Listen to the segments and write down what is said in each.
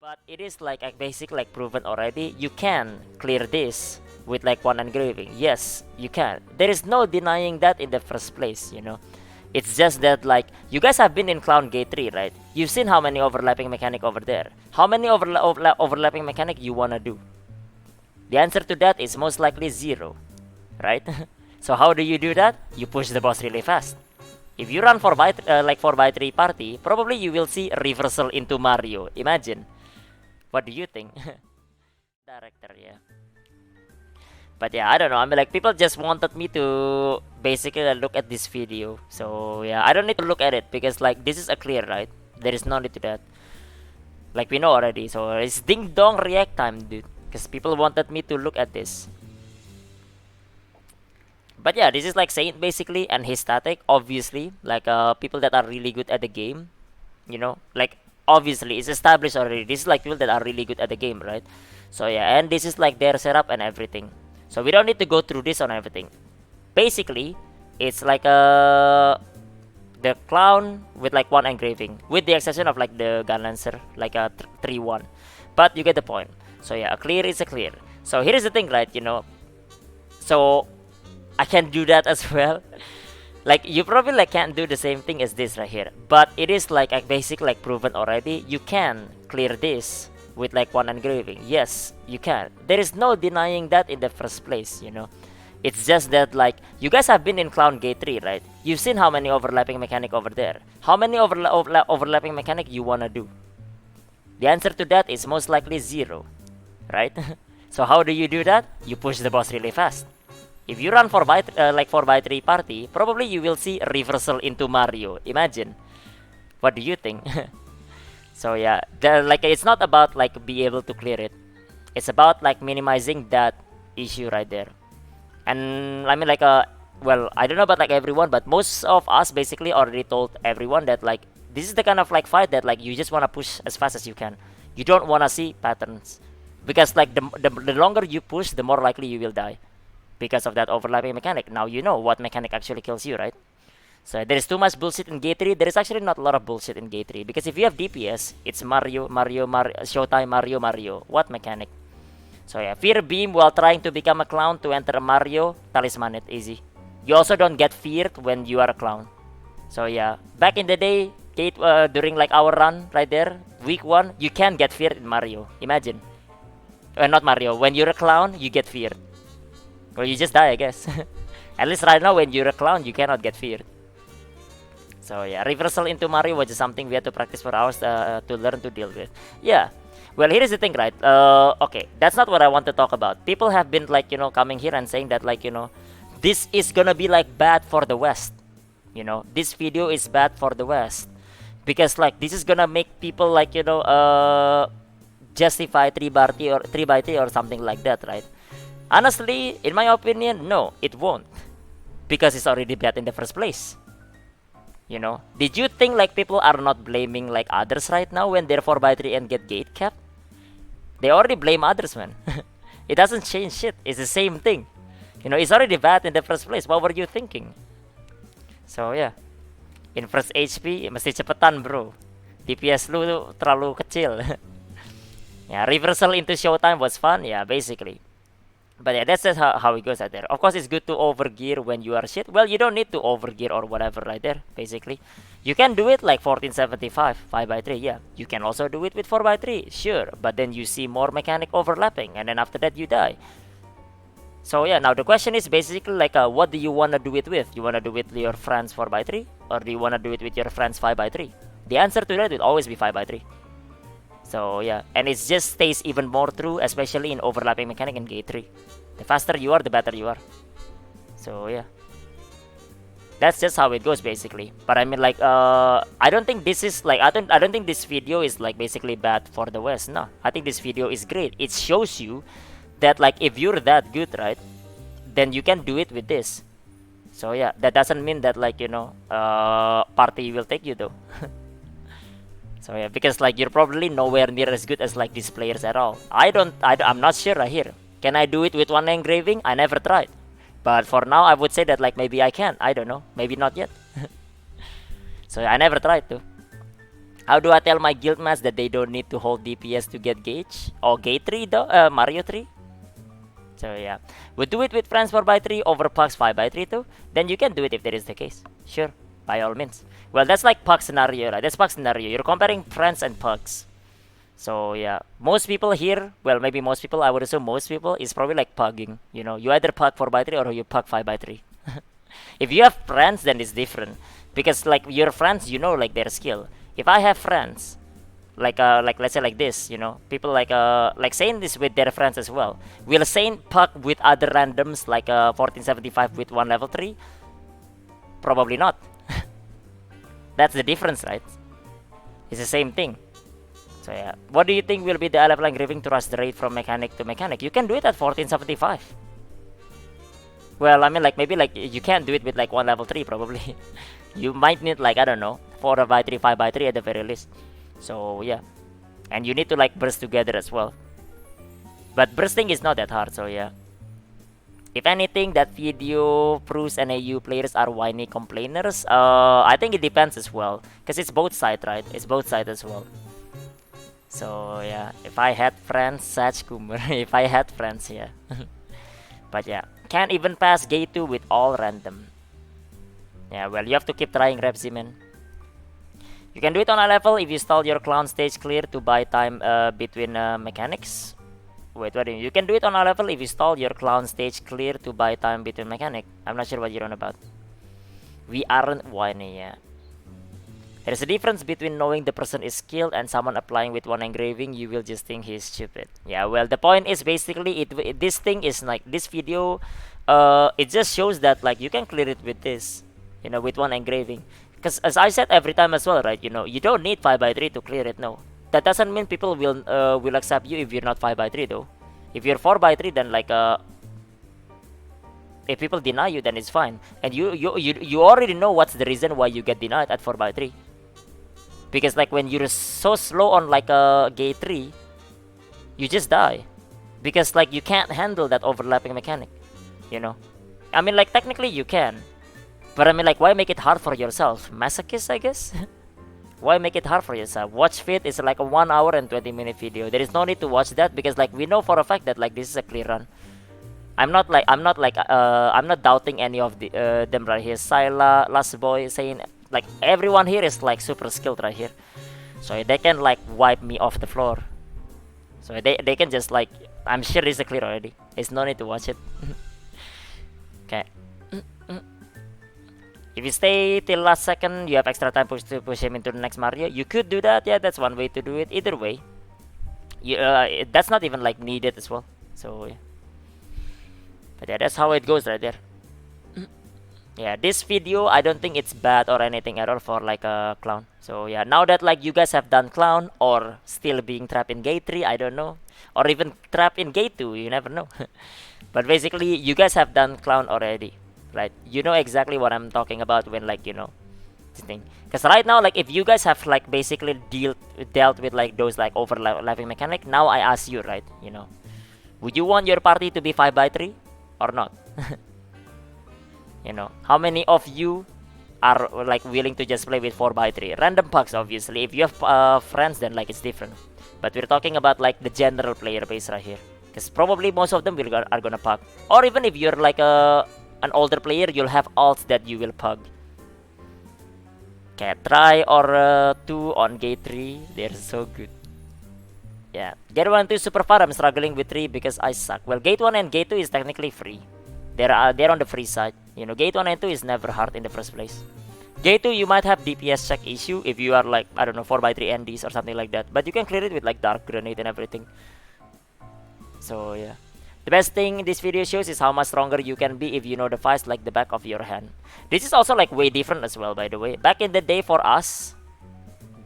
But it is like a basic like proven already. You can clear this with like one engraving. Yes, you can. There is no denying that in the first place, you know. It's just that like you guys have been in Clown Gate 3, right? You've seen how many overlapping mechanic over there. How many overlapping mechanic you wanna do? The answer to that is most likely 0, right? So how do you do that? You push the boss really fast. If you run like 4x3 party, probably you will see reversal into Mario. Imagine. What do you think? Director, yeah. But yeah, I don't know. I mean, like, people just wanted me to basically look at this video. So yeah, I don't need to look at it because like this is a clear, right? There is no need to that. Like we know already. So it's ding dong react time, dude. Because people wanted me to look at this. But yeah, this is like Saint basically and his static. Obviously, like people that are really good at the game, you know, like obviously it's established already. This is like people that are really good at the game, right? So yeah, and this is like their setup and everything. So we don't need to go through this on everything. Basically, it's like the clown with like one engraving, with the exception of like the gun lancer, like a 3-1. But you get the point. So yeah, a clear is a clear. So here is the thing, right? You know, so I can do that as well. Like you probably like can't do the same thing as this right here, but it is like a basic like proven already. You can clear this with like one engraving. Yes, you can. There is no denying that in the first place, you know. It's just that like you guys have been in Clown Gate 3, right? You've seen how many overlapping mechanic over there. How many overlapping mechanic you wanna do? The answer to that is most likely 0, right? So how do you do that? You push the boss really fast. If you run like 4x3 party, probably you will see reversal into Mario. Imagine. What do you think? So yeah, like it's not about like be able to clear it. It's about like minimizing that issue right there. And I mean like well, I don't know about like everyone, but most of us basically already told everyone that like this is the kind of like fight that like you just wanna push as fast as you can. You don't wanna see patterns because like the longer you push, the more likely you will die because of that overlapping mechanic. Now you know what mechanic actually kills you, right? So there is too much bullshit in Gate 3. There is actually not a lot of bullshit in Gate 3 because if you have DPS, it's Mario, Showtime, Mario. What mechanic? So yeah, fear beam while trying to become a clown to enter a Mario, talisman it, easy. You also don't get feared when you are a clown. So yeah, back in the day, during like our run right there, week 1, you can get feared in Mario. Imagine. Not Mario, when you're a clown, you get feared. Or you just die, I guess. At least right now, when you're a clown, you cannot get feared. So yeah, reversal into Mario was just something we had to practice for hours to learn to deal with. Yeah. Well, here is the thing, right? Okay, that's not what I want to talk about. People have been like, you know, coming here and saying that like, you know, this is gonna be like bad for the West. You know, this video is bad for the West. Because like, this is gonna make people like, you know, justify 3x3 or something like that, right? Honestly, in my opinion, no, it won't. Because it's already bad in the first place. You know, did you think like people are not blaming like others right now when they're 4x3 and get gate capped? They already blame others, man. It doesn't change shit. It's the same thing. You know, it's already bad in the first place. What were you thinking? So yeah, in first HP mesti cepetan, bro. DPS lu terlalu kecil. Yeah, reversal into Showtime was fun. Yeah, basically. But yeah, that's just how it goes out there. Of course, it's good to overgear when you are shit. Well, you don't need to overgear or whatever right there, basically. You can do it like 1475, 5x3, yeah. You can also do it with 4x3, sure. But then you see more mechanic overlapping, and then after that you die. So yeah, now the question is basically like, what do you want to do it with? You want to do it with your friends 4x3? Or do you want to do it with your friends 5x3? The answer to that will always be 5x3. So yeah, and it just stays even more true, especially in overlapping mechanic in Gate 3. The faster you are, the better you are. So yeah, that's just how it goes basically. But I mean like, I don't think this is like, I don't think this video is like basically bad for the West. No, I think this video is great. It shows you that like if you're that good, right, then you can do it with this. So yeah, that doesn't mean that like, you know, party will take you though. So yeah, because like you're probably nowhere near as good as like these players at all. I'm not sure right here. Can I do it with one engraving? I never tried. But for now, I would say that like maybe I can. I don't know. Maybe not yet. So I never tried to. How do I tell my guild mates that they don't need to hold DPS to get gauge? Or gate 3 though? Mario 3? So yeah. Would do it with friends 4x3 over pucks 5x3 too? Then you can do it if that is the case. Sure. By all means. Well, that's like puck scenario, right? That's puck scenario. You're comparing friends and pucks. So yeah. Most people here, well, maybe most people, I would assume most people, is probably like pugging. You know, you either puck 4x3 or you puck 5x3. If you have friends, then it's different. Because like your friends, you know, like their skill. If I have friends, like let's say like this, you know, people like saying this with their friends as well. Will Saint puck with other randoms like 1475 with one level 3? Probably not. That's the difference, right? It's the same thing. So yeah, what do you think will be the level engraving to rush the rate from mechanic to mechanic? You can do it at 1475. Well, I mean, like maybe like you can't do it with like one level 3 probably. You might need like, I don't know, 4x3, 5x3 at the very least. So yeah, and you need to like burst together as well. But bursting is not that hard, so yeah. If anything, that video proves NAU players are whiny complainers. I think it depends as well, cause it's both sides, right? It's both sides as well. So yeah, if I had friends, Sach Kumar. If I had friends, yeah. But yeah, can't even pass gate 2 with all random. Yeah, well, you have to keep trying, Repsy, man. You can do it on a level if you stall your clown stage clear to buy time between mechanics. Wait, what do you mean? You can do it on a level if you stall your clown stage clear to buy time between mechanic. I'm not sure what you're on about. We aren't whiny, yeah. There's a difference between knowing the person is skilled and someone applying with one engraving. You will just think he's stupid. Yeah, well, the point is basically this thing is like this video. It just shows that like you can clear it with this, you know, with one engraving. Because as I said every time as well, right? You know, you don't need 5x3 to clear it. No, that doesn't mean people will accept you if you're not 5x3 though. If you're 4x3, then like if people deny you, then it's fine. And you already know what's the reason why you get denied at 4x3. Because like when you're so slow on like a gate 3, you just die. Because like you can't handle that overlapping mechanic, you know. I mean, like technically you can, but I mean, like, why make it hard for yourself? Masochist, I guess. Why make it hard for yourself? Watch Fit is like a 1 hour and 20-minute video. There is no need to watch that because like we know for a fact that like this is a clear run. I'm not doubting any of them right here. Syla, Last Boy, saying like everyone here is like super skilled right here, so they can like wipe me off the floor. So they can just like, I'm sure it's a clear already. There's no need to watch it. Okay. If you stay till last second, you have extra time to push him into the next Mario. You could do that. Yeah, that's one way to do it. Either way, that's not even like needed as well. So yeah. But yeah, that's how it goes right there. Yeah, this video, I don't think it's bad or anything at all for like a clown. So yeah, now that like you guys have done clown or still being trapped in gate 3, I don't know. Or even trapped in gate 2, you never know. But basically, you guys have done clown already, right? You know exactly what I'm talking about when like, you know, this thing. Because right now, like if you guys have like basically dealt with like those like overlapping mechanic, now I ask you, right? You know, would you want your party to be 5x3 or not? You know, how many of you are like willing to just play with 4x3? Random pucks, obviously. If you have friends, then like it's different. But we're talking about like the general player base right here. Because probably most of them are gonna puck. Or even if you're like an older player, you'll have alts that you will pug. Okay, try or 2 on gate 3. They're so good. Yeah, gate 1 and 2 is super far. I'm struggling with 3 because I suck. Well, gate 1 and gate 2 is technically free. They're on the free side. You know, gate 1 and 2 is never hard in the first place. Gate 2, you might have DPS check issue if you are like, I don't know, 4x3 NDs or something like that. But you can clear it with like Dark Grenade and everything. So yeah. The best thing this video shows is how much stronger you can be if you know the fights like the back of your hand. This is also like way different as well, by the way. Back in the day for us,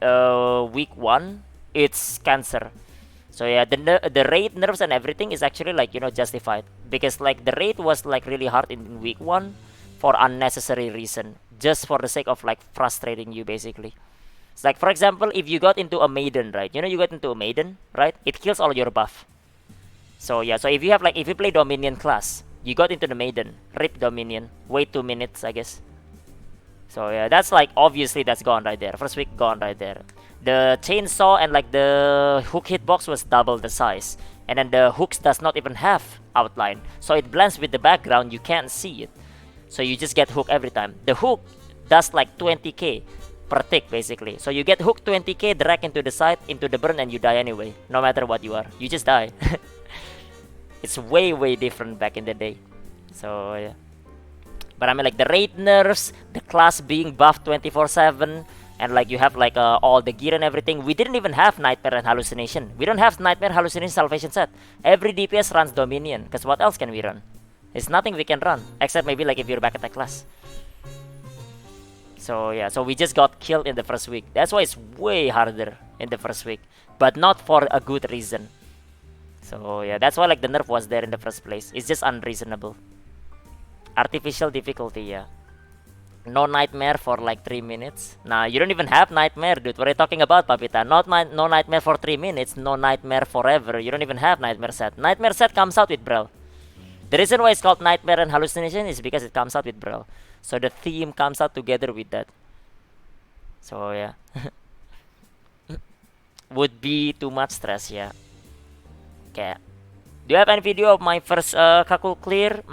week 1, it's cancer. So yeah, the raid nerfs and everything is actually like, you know, justified. Because like the raid was like really hard in week 1 for unnecessary reason. Just for the sake of like frustrating you basically. It's like, for example, if you got into a maiden, right? You know, you got into a maiden, right? It kills all your buff. So yeah, so if you have like, if you play Dominion class, you got into the maiden, rip Dominion, wait 2 minutes, I guess. So yeah, that's like, obviously that's gone right there. First week gone right there. The chainsaw and like the hook hitbox was double the size, and then the hooks does not even have outline, so it blends with the background. You can't see it, so you just get hooked every time. The hook does like 20k per tick basically, so you get hooked 20k, drag into the side, into the burn, and you die anyway. No matter what you are, you just die. It's way different back in the day. So yeah, but I mean like the raid nerfs, the class being buffed 24/7, and like you have like all the gear and everything. We didn't even have nightmare and hallucination. We don't have nightmare, hallucination, salvation set. Every DPS runs dominion, because what else can we run? There's nothing we can run except maybe like if you're back attack class. So yeah, so we just got killed in the first week. That's why it's way harder in the first week, but not for a good reason. So yeah, that's why like the nerf was there in the first place. It's just unreasonable. Artificial difficulty, yeah. No nightmare for like 3 minutes. Nah, you don't even have nightmare, dude. What are you talking about, Papita? No nightmare for 3 minutes. No nightmare forever. You don't even have nightmare set. Nightmare set comes out with Brawl. The reason why it's called nightmare and hallucination is because it comes out with Brawl. So the theme comes out together with that. So yeah. Would be too much stress, yeah. Okay. Do you have any video of my first Kakul clear?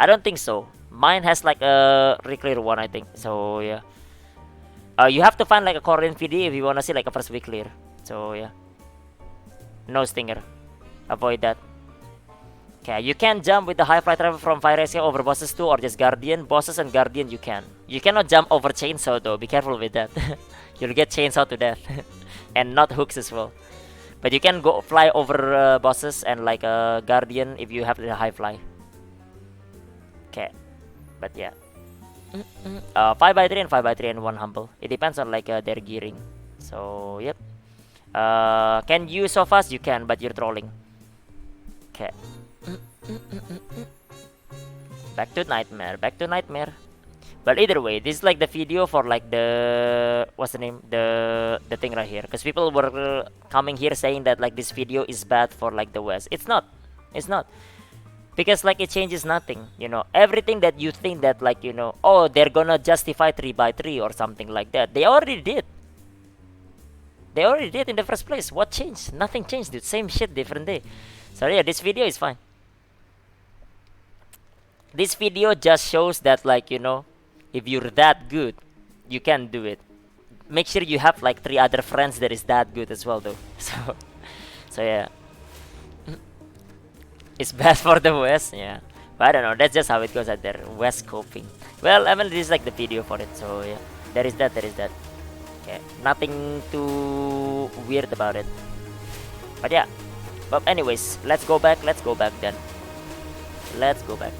I don't think so. Mine has like a reclear one, I think. So yeah. You have to find like a Korean video if you wanna see like a first week clear. So yeah. No stinger. Avoid that. Okay, you can jump with the high fly travel from fire escape over bosses too, or just guardian. Bosses and guardian you can. You cannot jump over chainsaw though. Be careful with that. You'll get chainsaw to death, and not hooks as well. But you can go fly over bosses and like a guardian if you have the high fly. Okay, but yeah. 5x3 and 5x3 and 1 humble. It depends on like their gearing. So yep. Can you so fast? You can, but you're trolling. Okay. Back to nightmare. Back to nightmare. But either way, this is like the video for like the what's the name, the thing right here, because people were coming here saying that like this video is bad for like the West. It's not. It's not. Because like it changes nothing, you know. Everything that you think that like, you know, oh, they're gonna justify 3x3 or something like that, they already did. They already did in the first place. What changed? Nothing changed, dude. Same shit, different day. So yeah, this video is fine. This video just shows that like, you know, if you're that good, you can do it. Make sure you have like 3 other friends that is that good as well though. So yeah. It's bad for the West, yeah. But I don't know, that's just how it goes out there. West coping. Well, I mean, this is like the video for it, so yeah. There is that. Okay, nothing too weird about it. But yeah. But anyways, let's go back then. Let's go back.